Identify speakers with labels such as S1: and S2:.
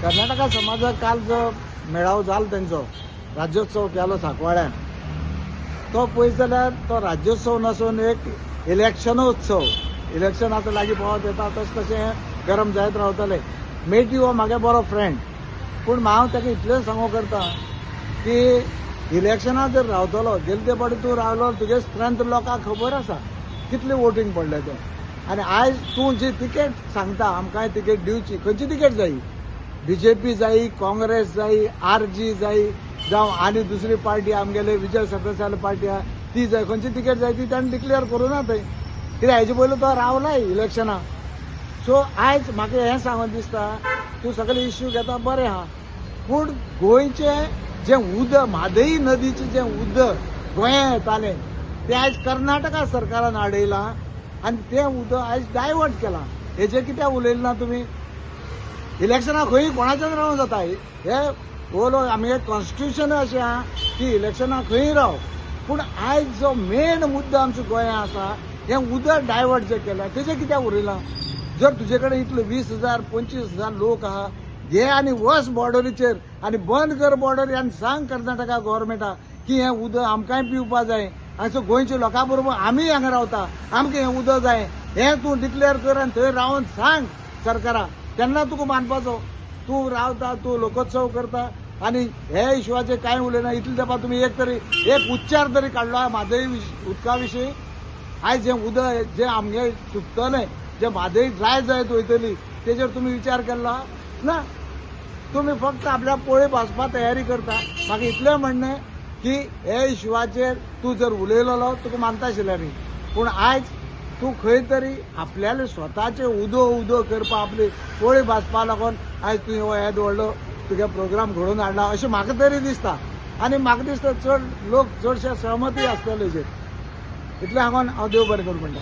S1: कर्नाटका समाजाक काल जो मेळावो जालो तेंचो राज्योत्सव केलो सांकवाळ्यान, तो पळयत जाल्यार तो राज्योत्सव नसून एक इलेक्शनोत्सव. इलेक्शन आतां लागीं पावत येता तशें गरम जायत रावतलें. मेटी हो म्हागे बरो फ्रेंड, पूण हांव ताका इतलें सांगो करता की इलेक्शनाक जर रावतलो गेले ते फावटी तूं रावलो तुगे स्ट्रेंथ लोकांक खबर आसा कितलें वोटींग पडलें तें. आनी आयज तूं जी तिकेट सांगता आमकां तिकेट दिवची, खंयची तिकेट जायी? बीजेपी जायी, काँग्रेस जायी, आरजी जायी, जावं आनी दुसरी पार्टी आमगेले विजय सरदेसाय पार्टी आहा ती जाय. खंयची तिकेट जाय ती ताणें डिक्लेअर करूं ना थंय, कित्याक हेजे पयलीं तो रावलाय इलेक्शनाक. सो आयज म्हाका हें सांगून दिसता तूं सगळे इश्यू घेता बरें आहा, पूण गोंयचें जें उदक, म्हादई नदीचें जें उदक गोंयांत येतालें तें आयज कर्नाटका सरकारान आडयलां आनी तें उदक आयज डायवर्ट केलां. हेजें कित्याक उलयलें ना तुमी? इलेक्शनाक खंय कोणाच्यान रावूं जाता. हे ओलो आमगे कॉन्स्टिट्युशन अशें आहा की इलेक्शनाक खंय राव, पूण आयज जो मेन मुद्दो आमच्या गोंयांत आसा हें उदक डायवर्ट जें केलां तेजें कित्याक उलयलां? जर तुजे कडेन इतले 20,000 25,000 लोक आहा, घे आनी वच बॉर्डरीचेर आनी बंद कर बॉर्डरी आनी सांग कर्नाटका गव्हर्मेंटाक की हें उदक आमकांय पिवपा जाय. आनी सो गोंयच्या लोकां बरोबर आमी हांगा रावता, आमकां हें उदक जाय हें तूं डिक्लेअर कर आनी थंय रावन सांग सरकाराक. तेन्ना तुका मानपाचो. तूं रावता, तूं लोकोत्सव करता आनी हे इश्यूवाचेर कांय उलयना. इतले तेंपा तुमी एक उच्चार तरी काडलो म्हादई उदका विशीं. आयज जें उदक जें आमगे चुकतलें, जें म्हादई ड्राय जायत वयतली तेजेर तुमी विचार केल्लो ना. तुमी फक्त आपल्या पोळी भाजपा तयारी करता. म्हाका इतलें म्हणणें की हे इश्यूवाचेर तूं जर उलयलोलो तुका मानता आशिल्लें न्ही, पूण आयज तूं खंय तरी आपल्याले स्वताचे उदो करपा आपली पोळी भाजपा लागून आयज तुवें हो येद व्हडलो तुगे प्रोग्राम घडोवन हाडला अशें म्हाका तरी दिसता. आनी म्हाका दिसता चड लोक चडशे सहमती आसतले हेजेर. इतलें सांगून हांव देव बरें करूं म्हणटा.